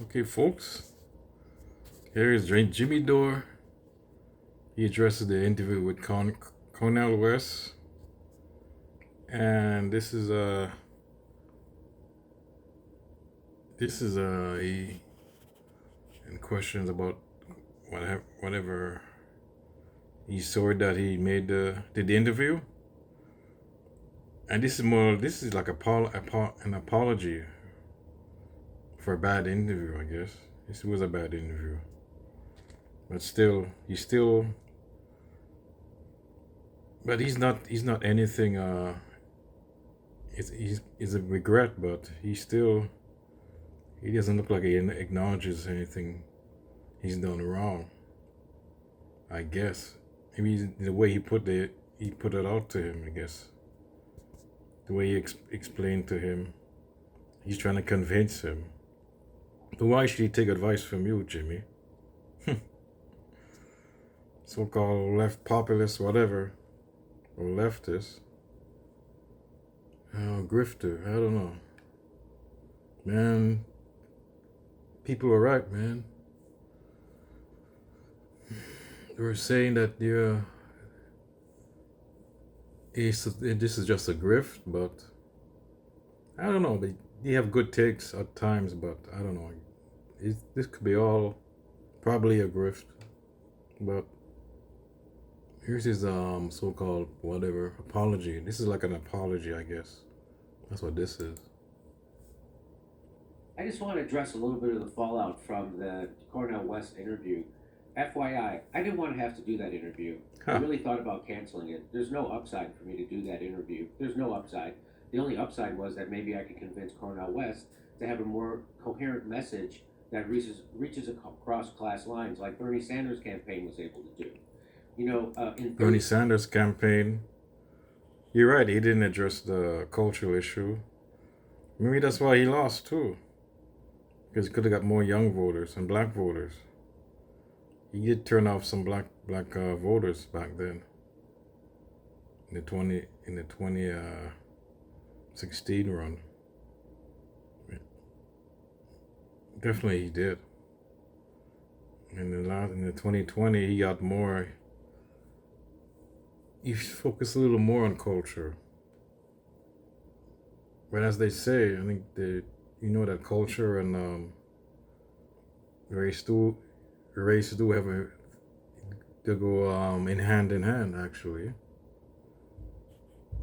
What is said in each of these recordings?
Okay, folks, here is Jimmy Dore. He addresses the interview with Cornel West, and he and questions about whatever he saw that he made did the interview, and this is like an apology for a bad interview, I guess. This was a bad interview, but still, but he's not anything. It's a regret, but he doesn't look like he acknowledges anything he's done wrong. I guess maybe the way he put it out to him. I guess the way he explained to him, he's trying to convince him. But why should he take advice from you, Jimmy? So-called left populist, whatever, or leftist, grifter. I don't know, man. People are right, man. They were saying that this is just a grift, but I don't know. They have good takes at times, but I don't know. This could be all probably a grift, but here's his so-called whatever apology. This is like an apology, I guess. That's what this is. I just want to address a little bit of the fallout from the Cornel West interview. FYI, I didn't want to have to do that interview. I really thought about canceling it. There's no upside for me to do that interview. There's no upside. The only upside was that maybe I could convince Cornel West to have a more coherent message that reaches across class lines, like Bernie Sanders' campaign was able to do. Bernie Sanders' campaign. You're right. He didn't address the cultural issue. Maybe that's why he lost too, because he could have got more young voters and black voters. He did turn off some black voters back then. In the 2016 run. Definitely he did. In the 2020 he got more. He focused a little more on culture. But as they say, I think that culture and race do have to go in hand actually.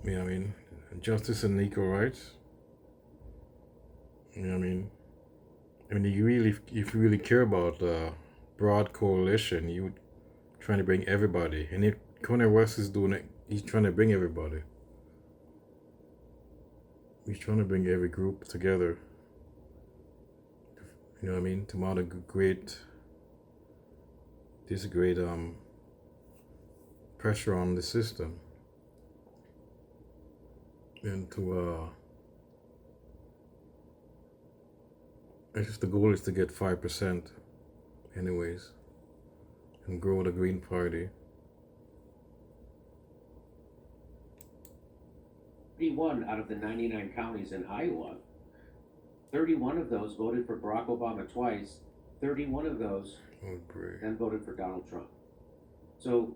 I mean, justice and equal rights. I mean, if you really care about broad coalition, you trying to bring everybody, and if Cornel West is doing it, he's trying to bring everybody. He's trying to bring every group together. To mount a great pressure on the system, and I guess the goal is to get 5%, anyways, and grow the Green Party. 31 out of the 99 counties in Iowa, 31 of those voted for Barack Obama twice. 31 of those then voted for Donald Trump. So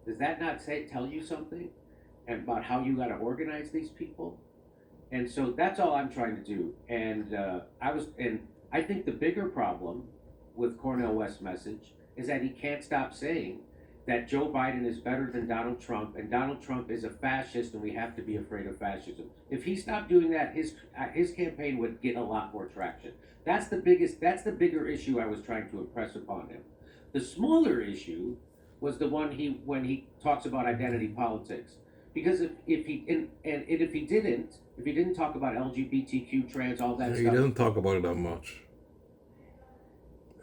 does that not tell you something about how you got to organize these people? And so that's all I'm trying to do. And I think the bigger problem with Cornel West's message is that he can't stop saying that Joe Biden is better than Donald Trump, and Donald Trump is a fascist, and we have to be afraid of fascism. If he stopped doing that, his campaign would get a lot more traction. That's the bigger issue I was trying to impress upon him. The smaller issue was the one when he talks about identity politics. Because if he didn't talk about LGBTQ, trans, all that stuff, he stuff, doesn't talk about it that much.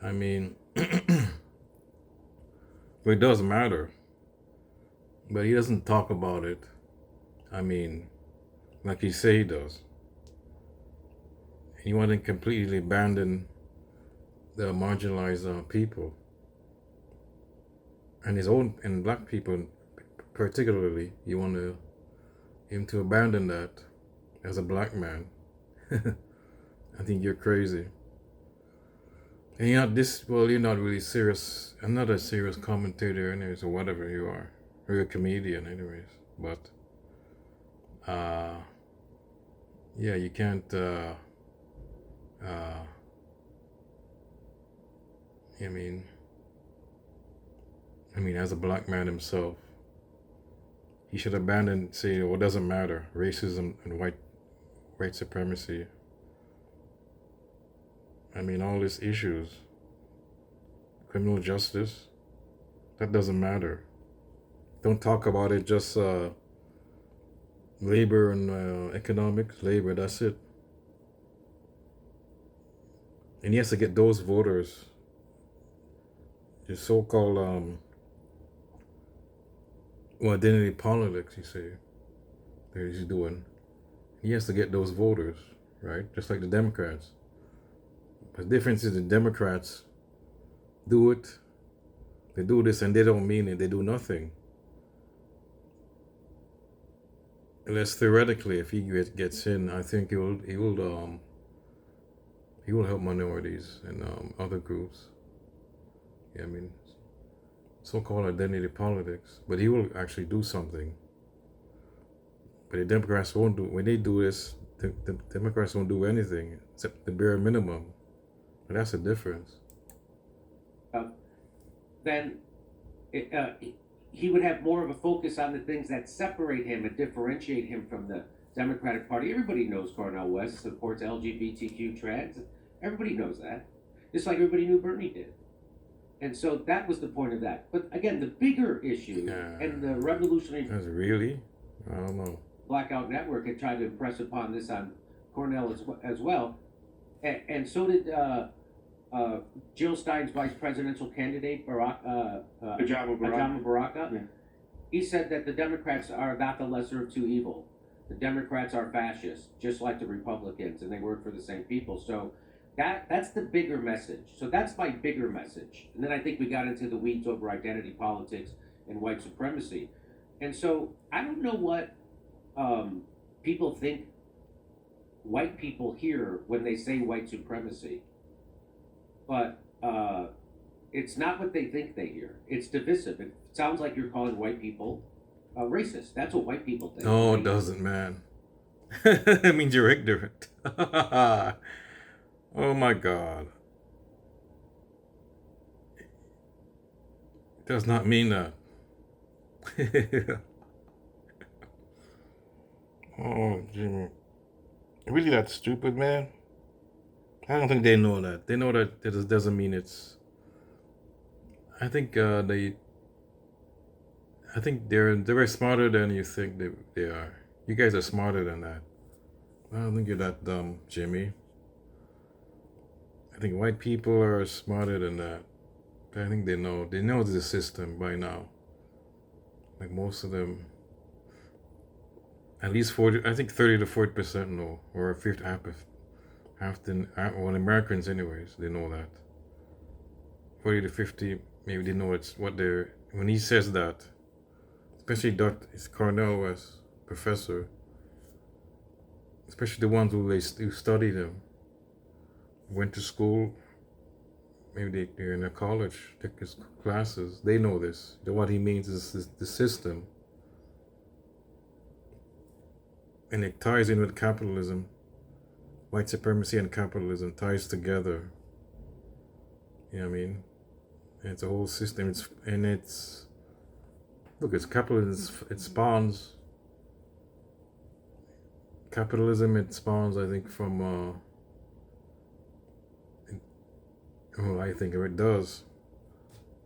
I mean, it does matter, but he doesn't talk about it. I mean, like he say he does. He wanted to completely abandon the marginalized people, and black people particularly. You want him to abandon that as a black man. I think you're crazy. And you're not this, well, you're not really serious. I'm not a serious commentator, anyways, or whatever you are. You're a comedian, anyways. But, yeah, you can't, I mean, as a black man himself, he should abandon, say, well, it doesn't matter, racism and white supremacy. All these issues, criminal justice, that doesn't matter. Don't talk about it, just labor and economics, labor, that's it. And he has to get those voters, the so-called, identity politics, you say, that he's doing. He has to get those voters, right? Just like the Democrats. But the difference is the Democrats do it, they do this and they don't mean it, they do nothing. Unless theoretically, if he gets in, I think he will help minorities and other groups. Yeah, so-called identity politics, but he will actually do something. But the Democrats won't do. When they do this, the Democrats won't do anything except the bare minimum. But that's the difference. Then he would have more of a focus on the things that separate him and differentiate him from the Democratic Party. Everybody knows Cornel West supports LGBTQ trans. Everybody knows that. Just like everybody knew Bernie did. And so that was the point of that. But again, the bigger issue and the revolutionary... That's really? I don't know. Blackout Network had tried to impress upon this on Cornell as well. And so did Jill Stein's vice presidential candidate, Ajama Baraka. Yeah. He said that the Democrats are not the lesser of two evils. The Democrats are fascists, just like the Republicans, and they work for the same people. So that's the bigger message. So that's my bigger message. And then I think we got into the weeds over identity politics and white supremacy. And so I don't know what people think white people hear when they say white supremacy. But it's not what they think they hear. It's divisive. It sounds like you're calling white people racist. That's what white people think. No, it doesn't, man. It means you're ignorant. Oh my God. It does not mean that. Oh, Jimmy. Really that stupid, man? I don't think they know that. They know that it doesn't mean it's... I think they're very smarter than you think they are. You guys are smarter than that. I don't think you're that dumb, Jimmy. I think white people are smarter than that. I think they know the system by now. Like most of them, at least 40, I think 30 to 40% know, or 50, well, Americans anyways, they know that. 40 to 50, maybe they know it's what they're, when he says that, especially it's Cornel West, professor, especially the ones who studied him, went to school, maybe they're in a college, take his classes, they know this. What he means is the system. And it ties in with capitalism. White supremacy and capitalism ties together. You know what I mean? And it's a whole system. It's capitalism, it spawns. Capitalism, it spawns, I think, from... I think it does.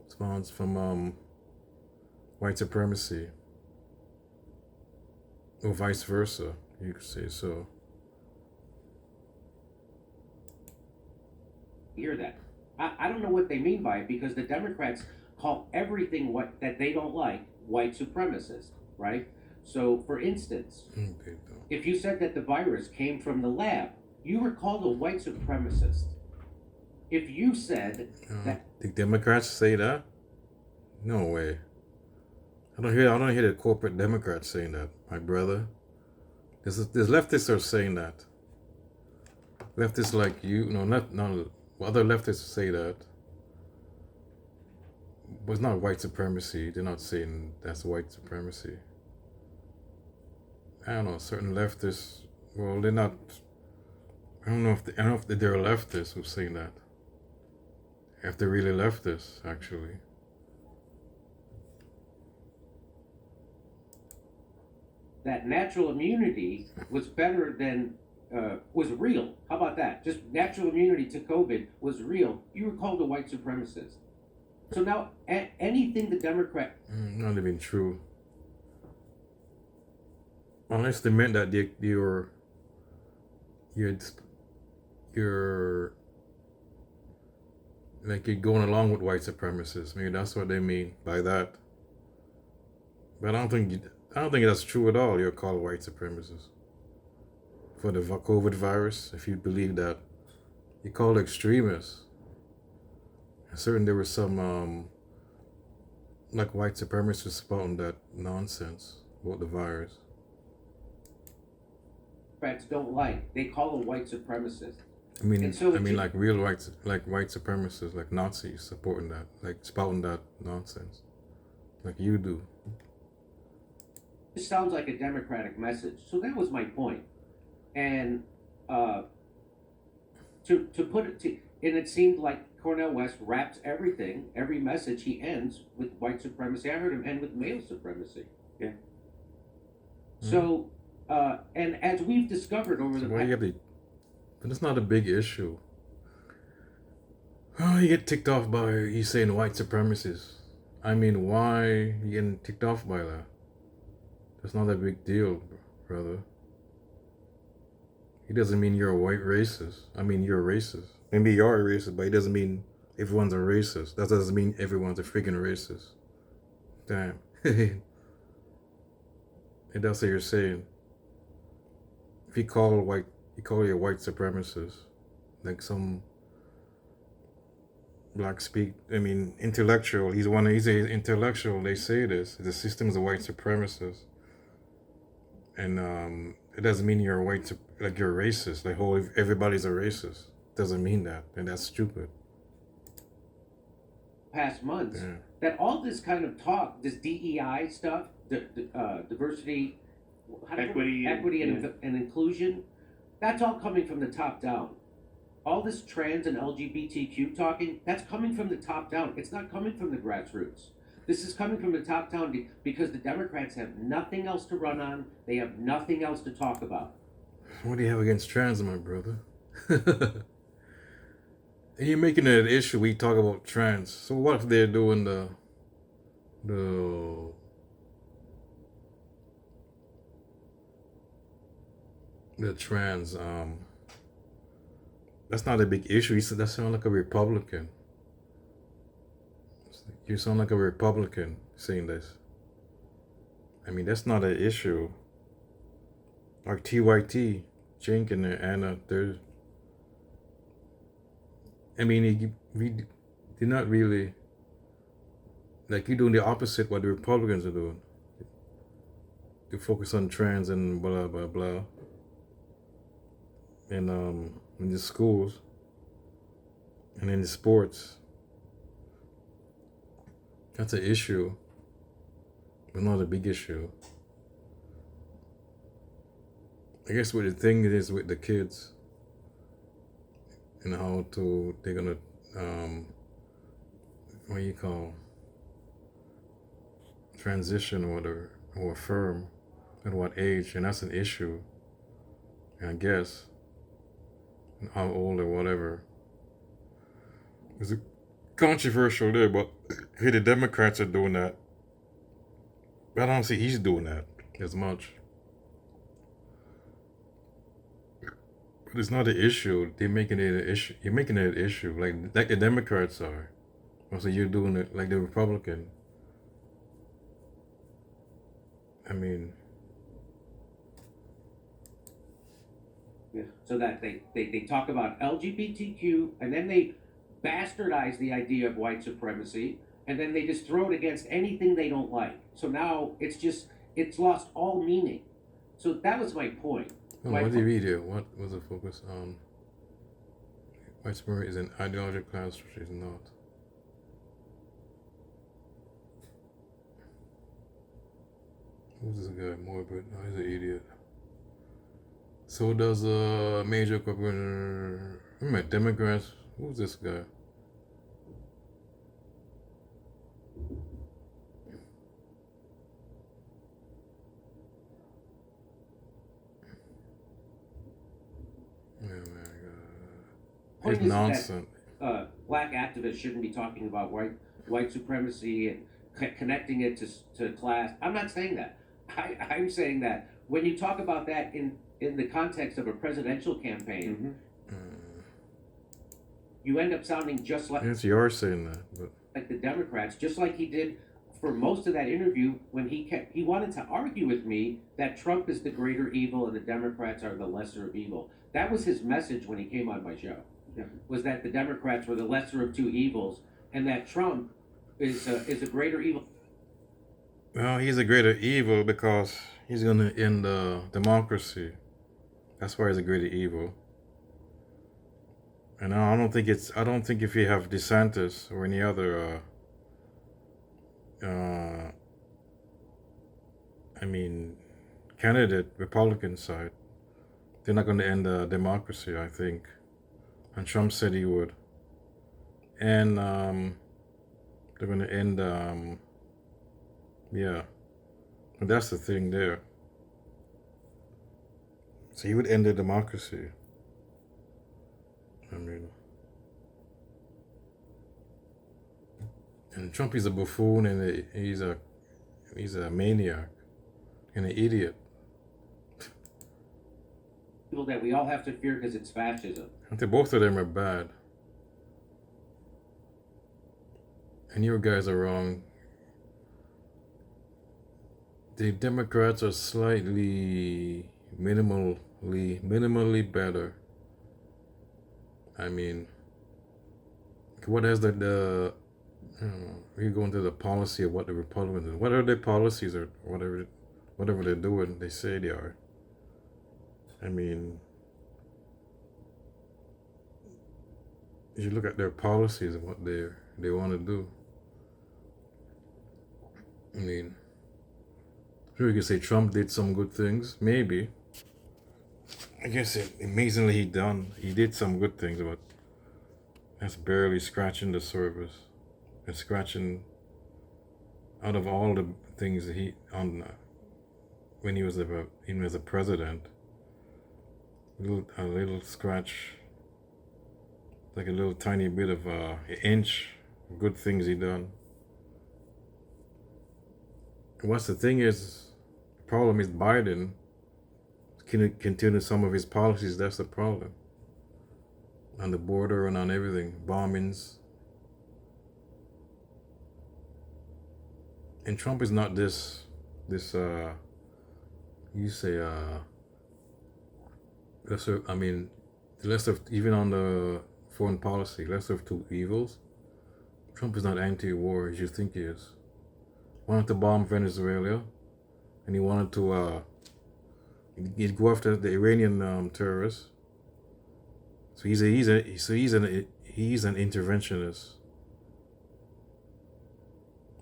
It spawns from white supremacy. Or vice versa, you could say so. Hear that. I don't know what they mean by it, because the Democrats call everything that they don't like white supremacist, right? So, for instance, if you said that the virus came from the lab, you were called a white supremacist. If you said that... The Democrats say that? No way. I don't hear the corporate Democrats saying that, my brother. There's leftists are saying that. leftists like you, no, not other leftists say that, but it's not white supremacy. They're not saying that's white supremacy. I don't know. Certain leftists, well, they're not. I don't know if they're leftists who's saying that. If they're really leftists, actually. That natural immunity was better than, was real. How about that? Just natural immunity to COVID was real. You were called a white supremacist. So now, anything the Democrat... Not even true. Unless they meant that you're like you're going along with white supremacists. Maybe that's what they mean by that. But I don't think that's true at all. You're called white supremacist for the COVID virus. If you believe that, you're called extremists. Certain there were some like white supremacists spouting that nonsense about the virus. Democrats don't like. They call them white supremacists. I mean, like real whites, like white supremacists, like Nazis supporting that, like spouting that nonsense, like you do. It sounds like a Democratic message. So that was my point. And to put it to, and it seemed like Cornel West wraps every message he ends with white supremacy. I heard him end with male supremacy. Yeah. So, and as we've discovered over the past... But it's not a big issue. Oh, you get ticked off by you saying white supremacists. I mean, why you getting ticked off by that? That's not a big deal, brother. It doesn't mean you're a white racist. I mean, you're a racist. Maybe you're a racist, but it doesn't mean everyone's a racist. That doesn't mean everyone's a freaking racist. Damn. And that's what you're saying. If you call you a white supremacist, like some intellectual. He's an intellectual. They say this. The system is a white supremacist, and it doesn't mean you're you're a racist. Like everybody's a racist. Doesn't mean that, and that's stupid. Past months, that all this kind of talk, this DEI stuff, diversity, equity and inclusion. That's all coming from the top down. All this trans and LGBTQ talking, that's coming from the top down. It's not coming from the grassroots. This is coming from the top down because the Democrats have nothing else to run on. They have nothing else to talk about. What do you have against trans, my brother? And you're making it an issue. We talk about trans. So what if they're doing the trans, that's not a big issue. You said that sound like a Republican. You sound like a Republican saying this. I mean, that's not an issue. Like TYT, Jink and Anna, they're not really, like, you're doing the opposite what the Republicans are doing. They focus on trans and blah, blah, blah. And in the schools and in the sports, that's an issue, but not a big issue. I guess what the thing is with the kids and how they're gonna what you call transition or affirm at what age, and that's an issue. And I guess how old or whatever. It's controversial there, but hey, the Democrats are doing that. But I don't see he's doing that as much. But it's not an issue. They're making it an issue. You're making it an issue, like the Democrats are. Also, you're doing it like the Republican. I mean. Yeah. So that they talk about LGBTQ, and then they bastardize the idea of white supremacy, and then they just throw it against anything they don't like. So now it's lost all meaning. So that was my point. What did you read here? What was the focus on? White supremacy is an ideology class, which is not. Who's this guy? Morbid. Oh, he's an idiot. So does a major corporation. Democrats. Who's this guy? Point It's is nonsense. that black activists shouldn't be talking about white supremacy and connecting it to class. I'm not saying that. I'm saying that when you talk about that in the context of a presidential campaign, you end up sounding just like Yes, you are saying that, but like the Democrats, just like he did for most of that interview when he wanted to argue with me that Trump is the greater evil and the Democrats are the lesser of evil. That was his message when he came on my show. Yeah. Was that the Democrats were the lesser of two evils and that Trump is a greater evil. well, he's a greater evil because he's gonna end democracy. That's why he's a greater evil. And I don't think if you have DeSantis or any other candidate, Republican side, they're not going to end democracy, I think. And Trump said he would. And they're going to end, yeah. And that's the thing there. So he would end the democracy. And Trump is a buffoon and he's a maniac and an idiot. People that we all have to fear because it's fascism. I think both of them are bad. And you guys are wrong. The Democrats are slightly, minimally better. What has the we go into the policy of what the Republicans do. What are their policies or whatever they're doing, they say they are. If you look at their policies and what they want to do. Sure, you can say Trump did some good things, maybe. I guess amazingly he did some good things, but that's barely scratching the surface. It's scratching out of all the things that when he was even as a president. A little scratch, like a little tiny bit of an inch of good things he done. What's the thing is, the problem is Biden can continue some of his policies. That's the problem. On the border and on everything, bombings. And Trump is not this less of, even on the foreign policy, less of two evils. Trump is not anti-war as you think he is. Wanted to bomb Venezuela, and he wanted to he'd go after the Iranian terrorists. So he's an interventionist.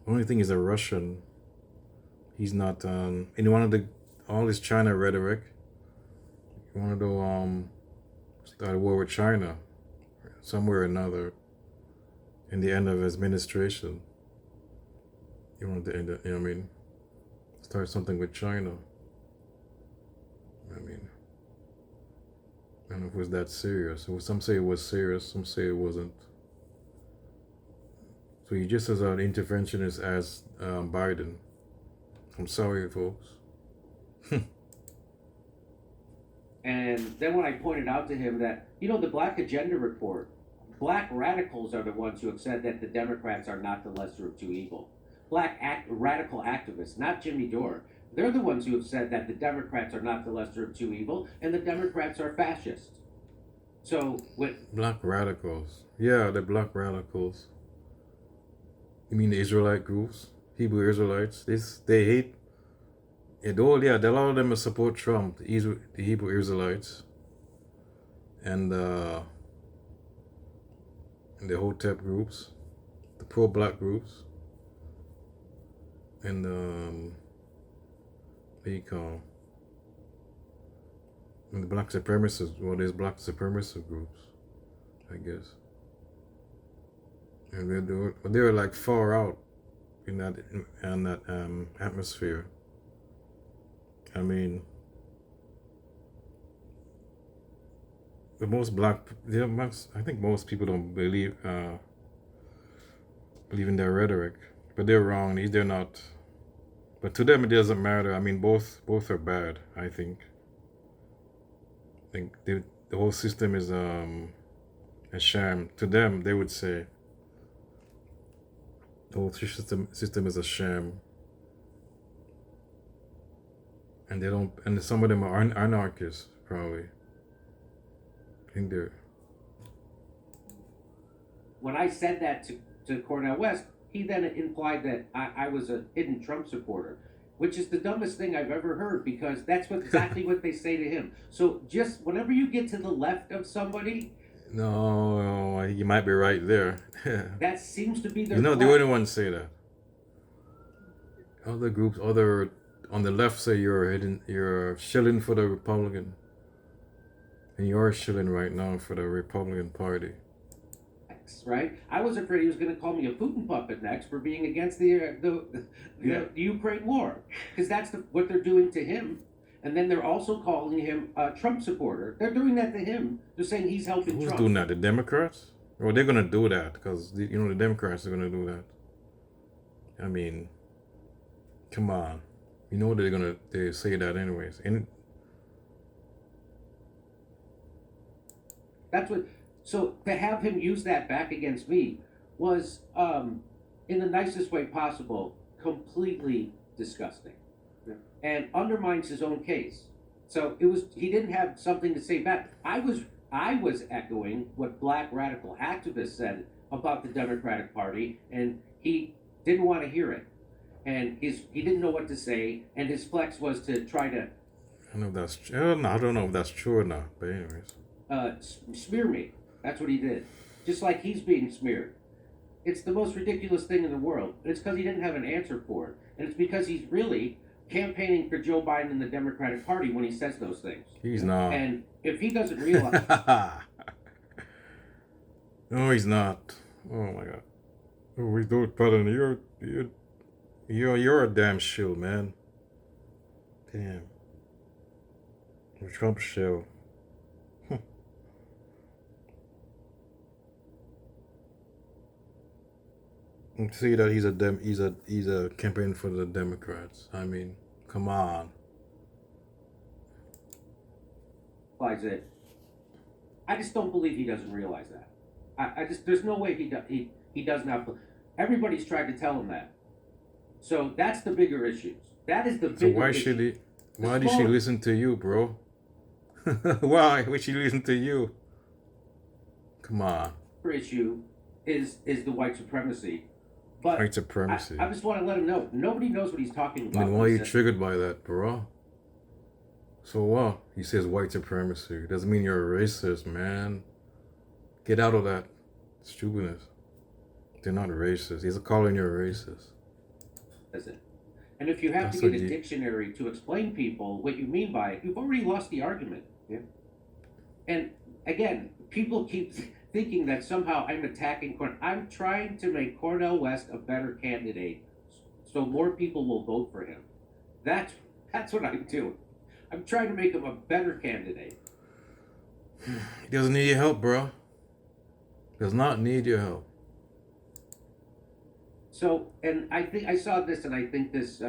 The only thing is a Russian. He's not and he wanted all his China rhetoric. He wanted to start a war with China somewhere or another in the end of his administration. He wanted to end it, start something with China. I don't know if it was that serious. Some say it was serious, some say it wasn't. So he just as an interventionist as Biden. I'm sorry, folks. And then when I pointed out to him that, the Black Agenda report, black radicals are the ones who have said that the Democrats are not the lesser of two evil. Radical activists, not Jimmy Dore. They're the ones who have said that the Democrats are not the lesser of two evil, and the Democrats are fascist. So, Black radicals. Yeah, the black radicals. You mean the Israelite groups? Hebrew Israelites? They hate it all. Yeah, a lot of them support Trump, the Hebrew Israelites. And the Hotep groups, the pro-black groups, and what do you call and the black supremacists? Well, there's black supremacist groups, I guess, and they're like far out in that atmosphere. I mean, I think most people don't believe in their rhetoric, but they're wrong. They're not. But to them, it doesn't matter. I mean, both are bad. I think the whole system is a sham. To them, they would say the whole system is a sham, and they don't. And some of them are anarchists, probably. I think they're. When I said that to Cornel West, he then implied that I was a hidden Trump supporter, which is the dumbest thing I've ever heard, because that's exactly what they say to him. So just whenever you get to the left of somebody... No, you might be right there. That seems to be their the only ones say that. Other groups, on the left say you're shilling for the Republican. And you're shilling right now for the Republican Party. Right? I was afraid he was going to call me a Putin puppet next for being against the Ukraine war. Because that's what they're doing to him. And then they're also calling him a Trump supporter. They're doing that to him. They're saying he's helping Trump. Who's doing that? The Democrats? Well, they're going to do that because, the Democrats are going to do that. I mean, come on. You know they say that anyways. That's what... So to have him use that back against me was, in the nicest way possible, completely disgusting, and undermines his own case. So he didn't have something to say back. I was echoing what black radical activists said about the Democratic Party, and he didn't want to hear it, and he didn't know what to say, and his flex was to try to. I don't know if that's true. I don't know if that's true or not, but anyways. Smear me. That's what he did. Just like he's being smeared. It's the most ridiculous thing in the world. And it's because he didn't have an answer for it. And it's because he's really campaigning for Joe Biden and the Democratic Party when he says those things. He's not. And if he doesn't realize... No, he's not. Oh my God. Oh, we do it, brother. You're a damn shill, man. Damn. You're Trump shill. See that he's a campaign for the Democrats. I mean, come on. It. I just don't believe he doesn't realize that. I just there's no way he does not. Everybody's tried to tell him that. So that's the bigger issues. That is the bigger. So why did she listen to you, bro? Why would she listen to you? Come on. The issue is the white supremacy. But white supremacy. I just want to let him know. Nobody knows what he's talking about. Then why are you triggered by that, bro? So what? He says white supremacy. Doesn't mean you're a racist, man. Get out of that stupidness. They're not racist. He's calling you a racist. That's it. And if you have to get a dictionary to explain people what you mean by it, you've already lost the argument. Yeah. And again, people keep thinking that somehow I'm attacking Cornel. I'm trying to make Cornel West a better candidate so more people will vote for him. That's what I'm doing. I'm trying to make him a better candidate. He doesn't need your help, bro. Does not need your help. So, and I think I saw this, and I think this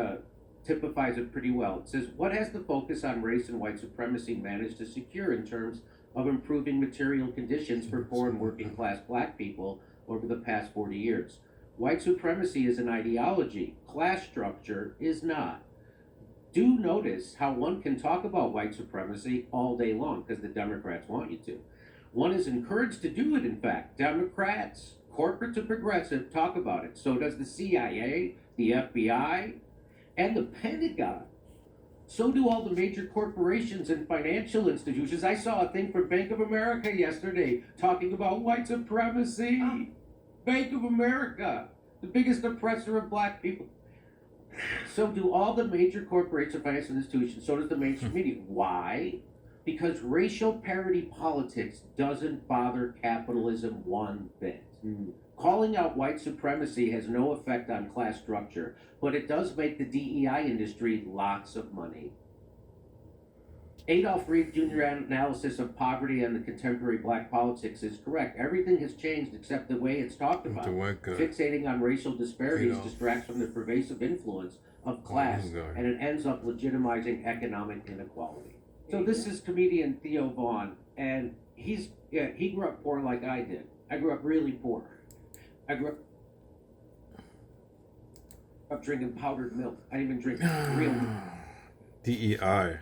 typifies it pretty well. It says, what has the focus on race and white supremacy managed to secure in terms of improving material conditions for poor and working class black people over the past 40 years? White supremacy is an ideology. Class structure is not. Do notice how one can talk about white supremacy all day long because the Democrats want you to. One is encouraged to do it, in fact. Democrats, corporate to progressive, talk about it. So does the CIA, the FBI, and the Pentagon. So do all the major corporations and financial institutions. I saw a thing from Bank of America yesterday talking about white supremacy. Bank of America, the biggest oppressor of black people. So do all the major corporations and financial institutions. So does the mainstream media. Why? Because racial parity politics doesn't bother capitalism one bit. Calling out white supremacy has no effect on class structure, but it does make the DEI industry lots of money. Adolph Reed Jr. analysis of poverty and the contemporary black politics is correct. Everything has changed except the way it's talked about. Fixating on racial disparities distracts from the pervasive influence of class, and it ends up legitimizing economic inequality. So this is comedian Theo Vaughn, and he grew up poor like I did. I grew up really poor. I grew up drinking powdered milk. I didn't even drink real milk. DEI.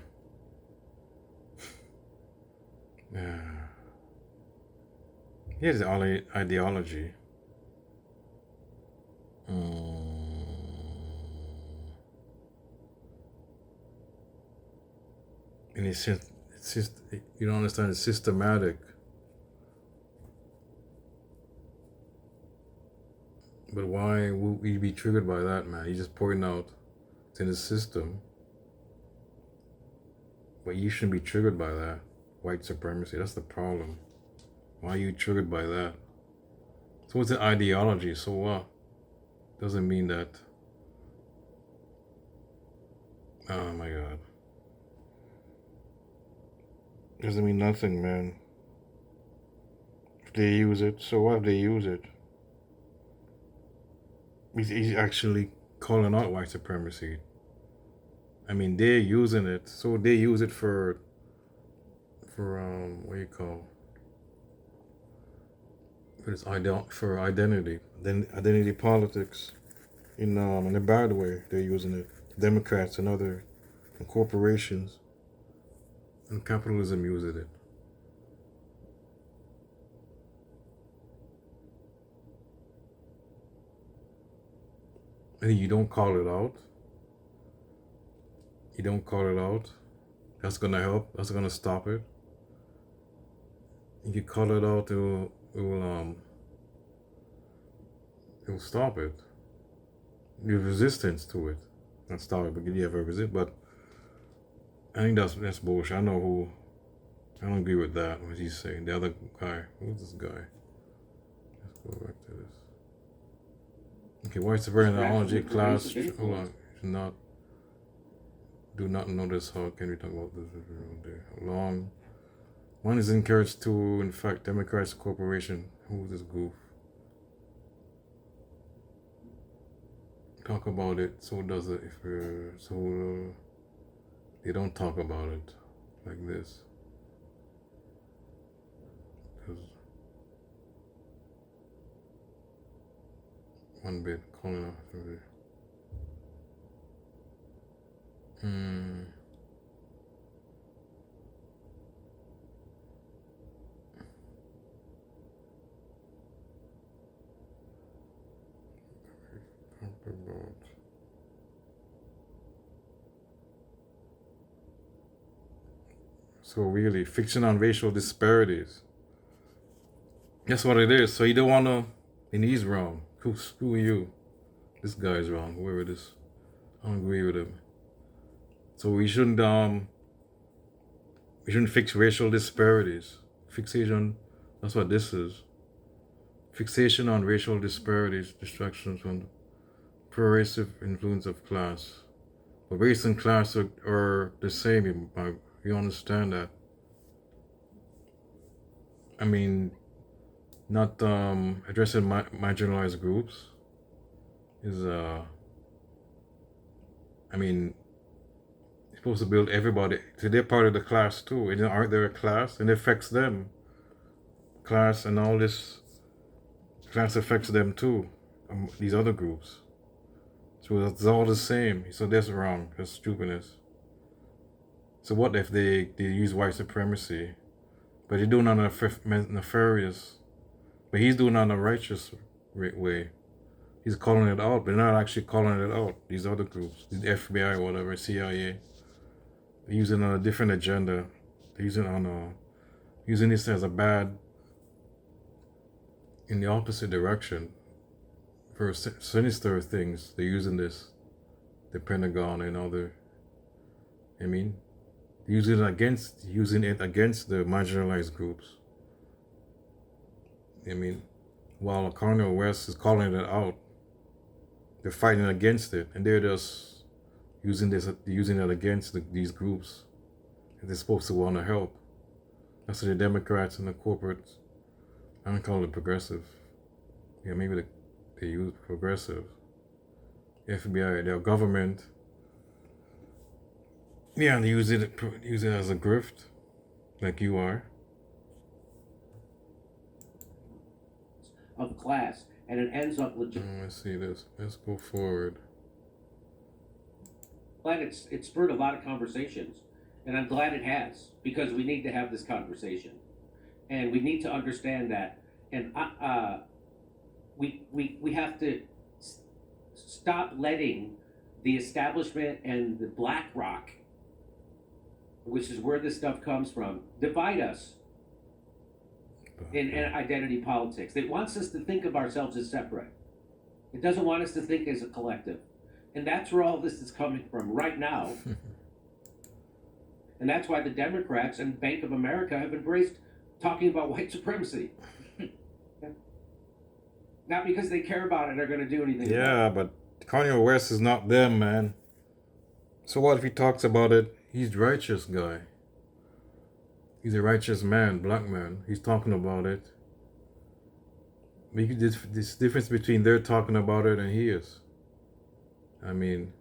Here's the ideology. And it's just, you don't understand, it's systematic. But why would we be triggered by that, man? You just pointing out it's in the system. But you shouldn't be triggered by that. White supremacy, that's the problem. Why are you triggered by that? So it's an ideology, so what? Doesn't mean that. Oh my God. Doesn't mean nothing, man. If they use it, so what if they use it? He's actually calling out white supremacy. I mean, they're using it, so they use it for what do you call? For identity. Then identity politics. In a bad way, they're using it. Democrats and other corporations and capitalism using it. And you don't call it out. You don't call it out. That's gonna help. That's gonna stop it. If you call it out, it will stop it. Your resistance to it, not stop it, but you ever resist. But I think that's bullshit. I don't agree with that. What he's saying. The other guy, who's this guy? Let's go back to this. Okay, white supremacy class. Hold on, do not notice how can we talk about this long. One is encouraged to, in fact, Democrats corporation. Who's this goof? Talk about it. So does it. They don't talk about it like this. One bit calling off through there. So really, fiction on racial disparities. That's what it is. So you don't want to, and he's wrong. Who are you? This guy's wrong. Whoever it is, I don't agree with him. So we shouldn't fix racial disparities. Fixation, that's what this is. Fixation on racial disparities, distractions from the pervasive influence of class. But race and class are the same. You understand that? I mean, not addressing marginalized groups is I mean, it's supposed to build everybody. So they're part of the class too. And aren't they a class? And it affects them. Class and all this class affects them too. These other groups. So it's all the same. So that's wrong. That's stupidness. So what if they use white supremacy, but they do it on a nefarious, but he's doing it on a righteous way. He's calling it out, but they're not actually calling it out. These other groups, the FBI or whatever, CIA, They're using on a different agenda. They're using this as a bad in the opposite direction for sinister things. They're using this, the Pentagon and other. I mean, using it against the marginalized groups. I mean, while Kanye West is calling it out, they're fighting against it, and they're just using it against these groups. And they're supposed to want to help. That's what the Democrats and the corporates. I don't call it progressive. Yeah, maybe they use progressive. FBI, their government. Yeah, they use it as a grift, like you are. Of class, and it ends up legit. Let's see this. Let's go forward. Glad it spurred a lot of conversations, and I'm glad it has, because we need to have this conversation, and we need to understand that, and we have to stop letting the establishment and the BlackRock, which is where this stuff comes from, divide us in identity politics. It wants us to think of ourselves as separate. It doesn't want us to think as a collective. And that's where all this is coming from right now. And that's why the Democrats and Bank of America have embraced talking about white supremacy. Not because they care about it or going to do anything Yeah, but Kanye West is not them, man. So what if he talks about it? He's a righteous guy. He's a righteous man, black man. He's talking about it. Make this difference between they're talking about it and he is. I mean,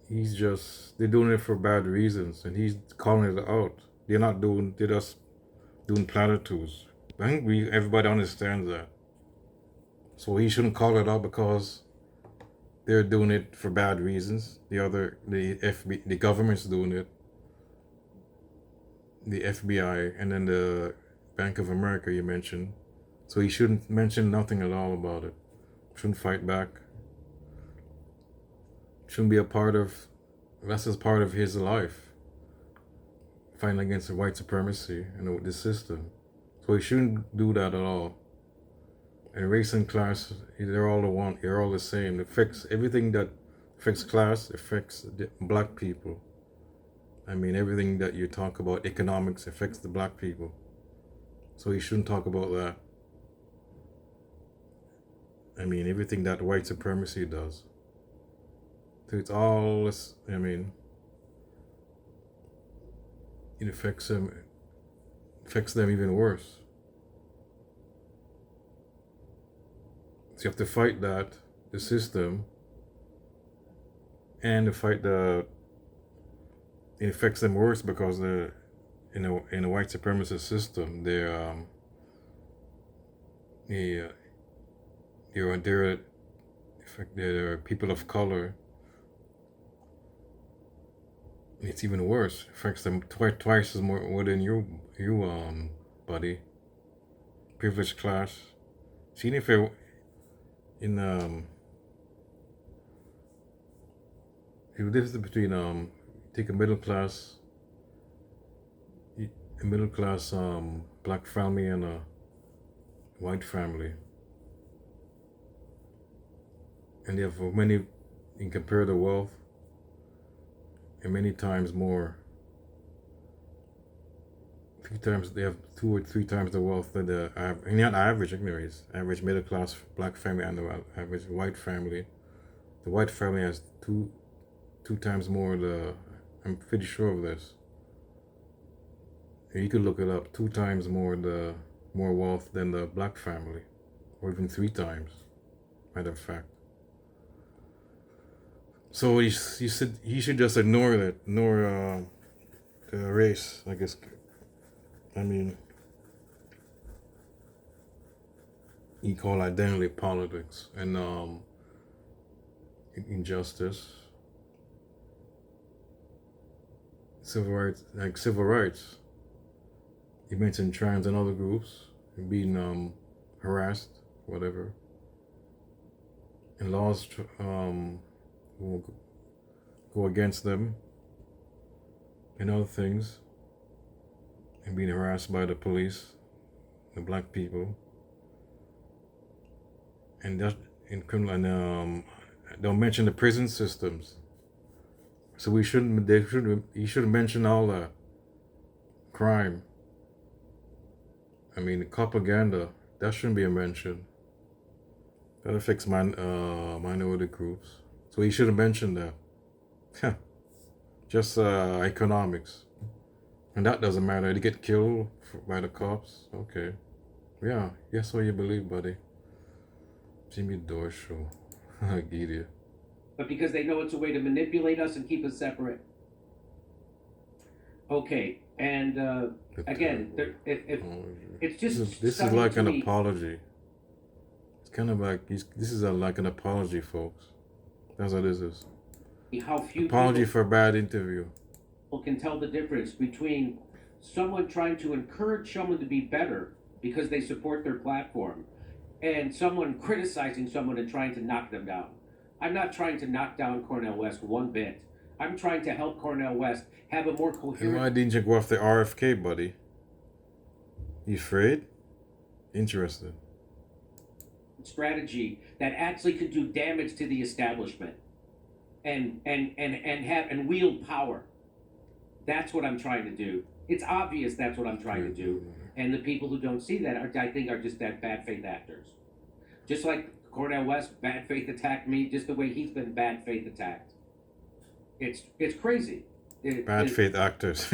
they're doing it for bad reasons, and he's calling it out. They're just doing platitudes. I think everybody understands that. So he shouldn't call it out because they're doing it for bad reasons. The government's doing it. The FBI and then the Bank of America you mentioned. So he shouldn't mention nothing at all about it. Shouldn't fight back. Shouldn't be that's just part of his life. Fighting against the white supremacy and the system. So he shouldn't do that at all. And race and class, they're all the same. It affects everything that affects class, affects the black people. I mean, everything that you talk about, economics, affects the black people. So he shouldn't talk about that. I mean, everything that white supremacy does. So it's all, I mean, it affects them even worse. So you have to fight the system, and to fight it affects them worse because in a white supremacist system, they're people of color. It's even worse. It affects them twice as more than you buddy. Privileged class. See, if you're in the difference between take a middle class black family and a white family, and they have many, you can compare the wealth, and many times more. They have 2 or 3 times the wealth that not average, anyways. Average middle class black family and the average white family. The white family has two times more. I'm pretty sure of this. You could look it up. 2 times more wealth than the black family, or even 3 times, matter of fact. So he should just ignore the race, I guess. I mean, he called identity politics and injustice, civil rights. He mentioned trans and other groups being harassed, whatever, and laws go against them and other things, and being harassed by the police, the black people, and that in criminal and don't mention the prison systems. So he should mention all the crime. I mean, the propaganda, that shouldn't be a mention. That affects minority groups. So he should have mentioned that. Just economics. And that doesn't matter. They get killed by the cops. Okay. Yeah, yes, what you believe, buddy. Jimmy Dore show. I get you. But because they know it's a way to manipulate us and keep us separate. Okay, and again, it's just this is like an me. apology. It's kind of like this is like an apology, folks. That's what this is. How few apology for a bad interview. People can tell the difference between someone trying to encourage someone to be better because they support their platform, and someone criticizing someone and trying to knock them down. I'm not trying to knock down Cornel West one bit. I'm trying to help Cornel West have a more coherent... Why didn't you go after RFK, buddy? You afraid? Interested. ...strategy that actually could do damage to the establishment and wield power. That's what I'm trying to do. It's obvious that's what I'm trying to do. And the people who don't see that, I think, are just that bad faith actors. Just like Cornel West bad faith attacked me, just the way he's been bad faith attacked. It's crazy. Bad faith actors.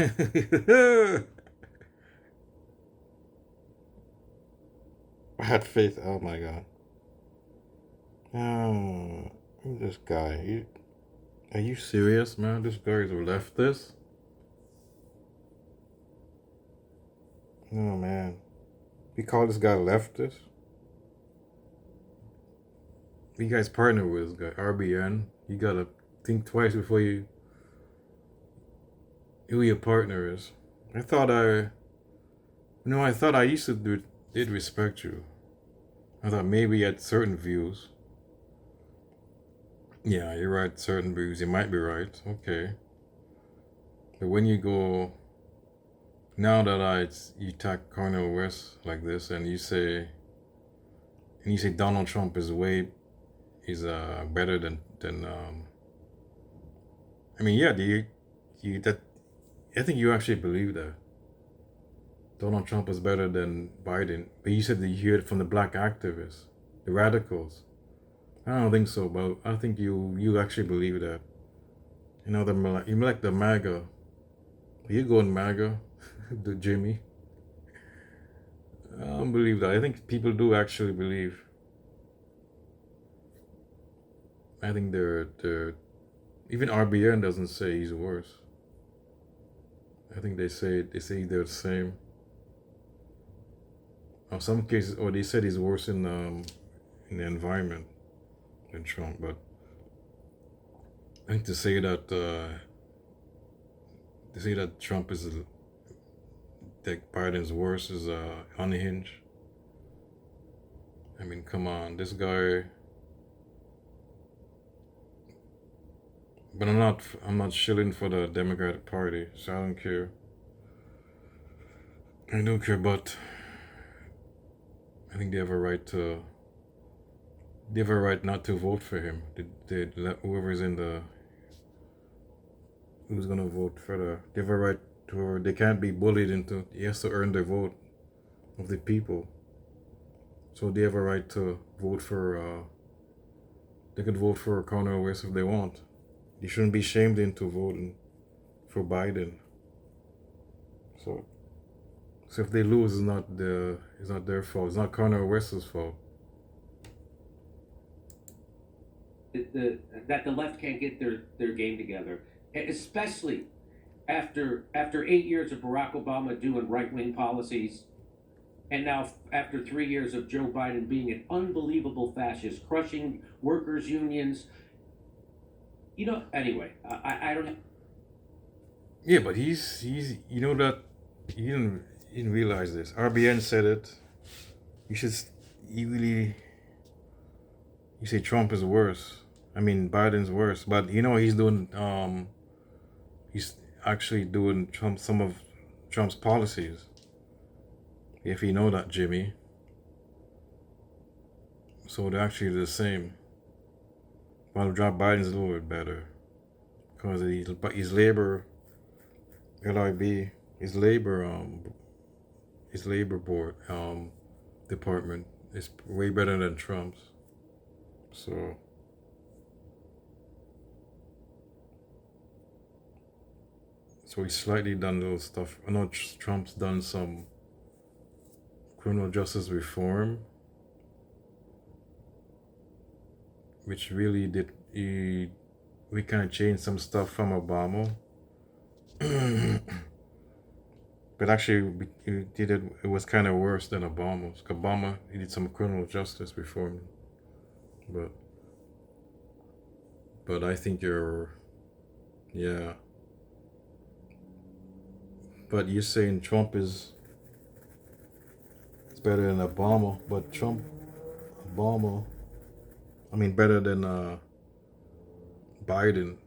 Bad faith. Oh my God. Oh, this guy. Are you serious, man? This guy is a leftist. Oh man. We call this guy leftist. You guys partner with this guy, RBN. You gotta think twice before who your partner is. I thought I used to did respect you. I thought maybe you had certain views. Yeah, you're right, certain views. You might be right. Okay. But when you go, now that you attack Cornel West like this, and you say Donald Trump is better than I mean, yeah, I think you actually believe that Donald Trump is better than Biden, but you said that you hear it from the black activists, the radicals. I don't think so, but I think you actually believe that. You know, you like the MAGA. You go in MAGA, the Jimmy. I don't believe that. I think people do actually believe. I think they're even RBN doesn't say he's worse. I think they say they're the same. In some cases, they said he's worse in the environment than Trump. But I think to say that Trump is that Biden's worse is unhinged. I mean, come on, this guy. But I'm not shilling for the Democratic Party, so I don't care. I don't care, but I think they have a right not to vote for him. They let whoever's who's gonna vote for they have a right to, they can't be bullied into, he has to earn the vote of the people. So they have a right to vote for, they could vote for Cornel West if they want. They shouldn't be shamed into voting for Biden. So if they lose, it's not their fault. It's not Cornel West's fault. That the left can't get their game together, especially after 8 years of Barack Obama doing right-wing policies, and now after 3 years of Joe Biden being an unbelievable fascist, crushing workers' unions. You know, anyway, I don't... Yeah, but he's you know that, you didn't realize this. RBN said it. You say Trump is worse. I mean, Biden's worse, but you know he's doing. He's actually doing some of Trump's policies. If you know that, Jimmy. So they're actually the same. While Joe Biden's a little bit better because his labor, LIB, his labor board department is way better than Trump's. So he's slightly done little stuff. I know Trump's done some criminal justice reform, which really we kind of changed some stuff from Obama. But actually, it was kind of worse than Obama's. Obama, he did some criminal justice reform. But I think yeah. But you're saying Trump is better than Obama, but better than Biden.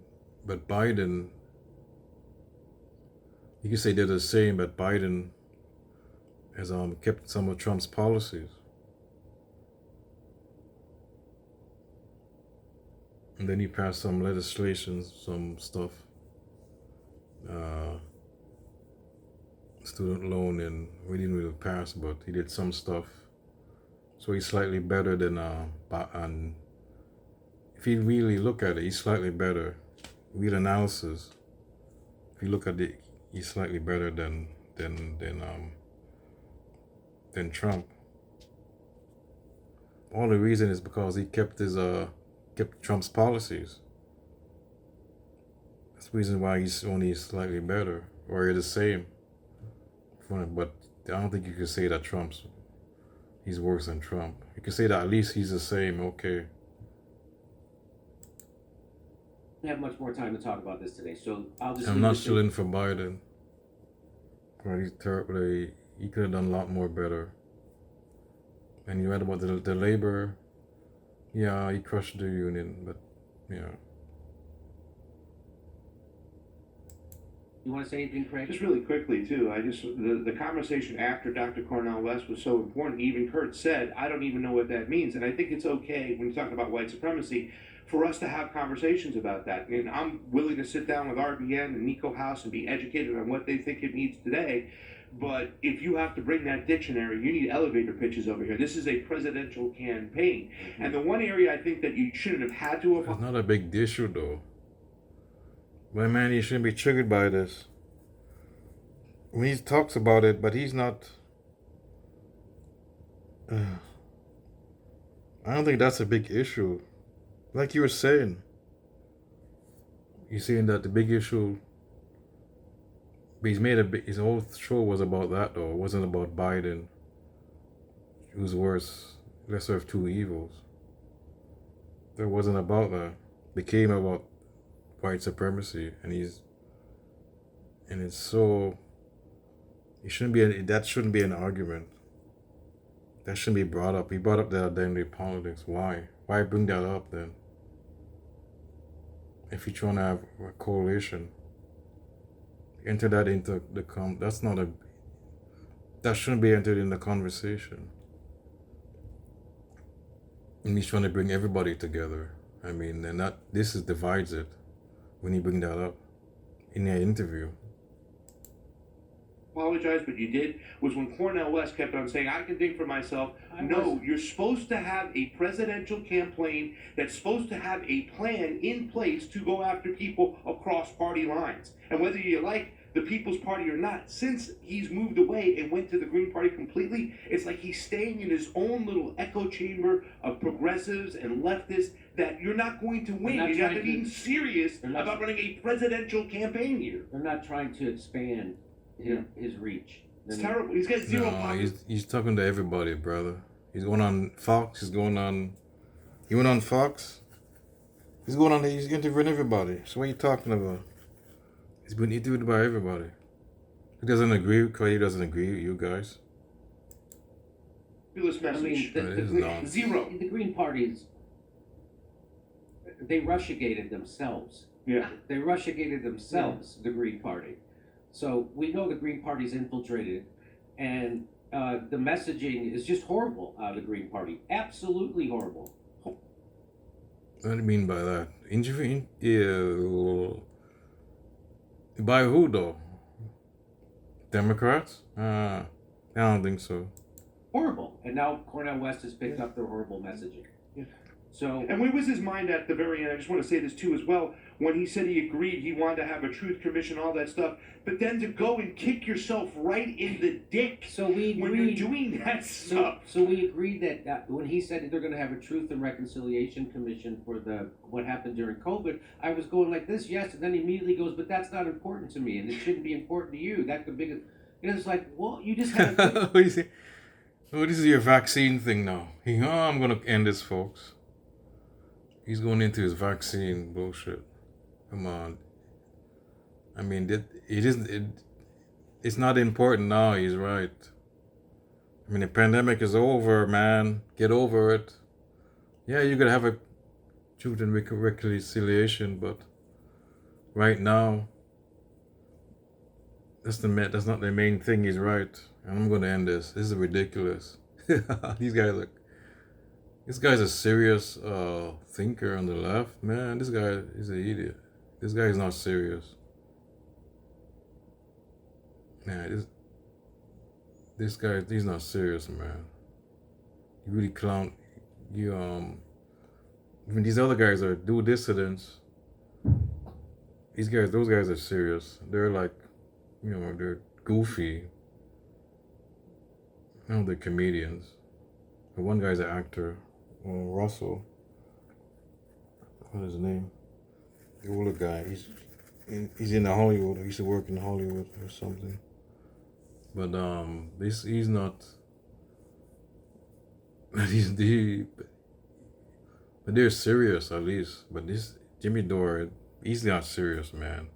But Biden, you can say they're the same, but Biden has kept some of Trump's policies. And then he passed some legislation, some stuff. Student loan, and we didn't really pass, but he did some stuff. So he's slightly better than and if you really look at it, he's slightly better. Real analysis. If you look at it, he's slightly better than Trump. All the reason is because he kept Trump's policies. That's the reason why he's only slightly better, or the same. But I don't think you can say that he's worse than Trump. You can say that at least he's the same. Okay. We have much more time to talk about this today, so I'm not still in for Biden. He's terrible. He could have done a lot more better. And you read about the labor. Yeah, he crushed the union, but yeah. You want to say anything, Craig? Just really quickly, too. The conversation after Dr. Cornel West was so important. Even Kurt said, I don't even know what that means. And I think it's okay when you're talking about white supremacy for us to have conversations about that. And I'm willing to sit down with RBN and Nico House and be educated on what they think it means today. But if you have to bring that dictionary, you need elevator pitches over here. This is a presidential campaign. Mm-hmm. And the one area I think that you shouldn't have had to have... It's not a big issue, though. But man, he shouldn't be triggered by this. When he talks about it, but he's not... I don't think that's a big issue. Like you were saying. You're saying that the big issue... But his whole show was about that, though. It wasn't about Biden. Who's worse? Lesser of two evils. It wasn't about that. It became about white supremacy, and it's so... That shouldn't be an argument. That shouldn't be brought up. He brought up the identity politics. Why? Why bring that up then? If you're trying to have a coalition, enter that into the that shouldn't be entered in the conversation. And he's trying to bring everybody together. I mean, and this divides it when you bring that up in your interview. Apologize, but you did, was when Cornel West kept on saying, I can think for myself. You're supposed to have a presidential campaign that's supposed to have a plan in place to go after people across party lines. And whether you like the People's Party or not, since he's moved away and went to the Green Party completely, it's like he's staying in his own little echo chamber of progressives and leftists that you're not going to win. You have to be serious about running a presidential campaign here. They're not trying to expand his reach. It's terrible. He's got zero pockets. He's talking to everybody, brother. He's going on Fox. He went on Fox. He's interviewing everybody. So what are you talking about? He's been interviewed by everybody. He doesn't agree with you guys. Message. Zero. The Green Party's they russiagated themselves. Yeah. They russiagated themselves, the Green Party. So we know the Green Party's infiltrated, and the messaging is just horrible out of the Green Party. Absolutely horrible. What do you mean by that? Intervene? By who though? Democrats? I don't think so. Horrible. And now Cornel West has picked up their horrible messaging. Yeah. So, And where was his mind at the very end? I just want to say this too as well. When he said he agreed, he wanted to have a truth commission, all that stuff, but then to go and kick yourself right in the dick so we when you're agreed. doing that stuff. So we agreed that when he said they're going to have a Truth and Reconciliation Commission for what happened during COVID, I was going like this, yes, and then he immediately goes, but that's not important to me, and it shouldn't be important to you. That's the biggest. And it's like, well, you just had. What do you say? Oh, this is your vaccine thing now. I'm gonna end this, folks. He's going into his vaccine bullshit. Come on. I mean, it's not important now. He's right. I mean, the pandemic is over, man. Get over it. Yeah, you're gonna have a truth and reconciliation, but right now, that's not the main thing. He's right, and I'm gonna end this. This is ridiculous. This guy's a serious thinker on the left, man. This guy is an idiot. This guy is not serious. Man, this guy, he's not serious, man. You really clown. Even these other guys are dual dissidents. Those guys are serious. They're like, they're goofy. They're comedians. But one guy's an actor, Russell. What is his name? The older guy. He's in Hollywood. He used to work in Hollywood or something. But he's not. But they're serious at least. But this Jimmy Dore, he's not serious, man.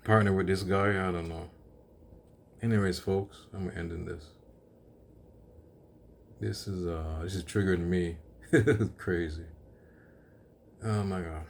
Partner with this guy, I don't know. Anyways, folks, I'm ending this. This is triggering me. Crazy. Oh my God.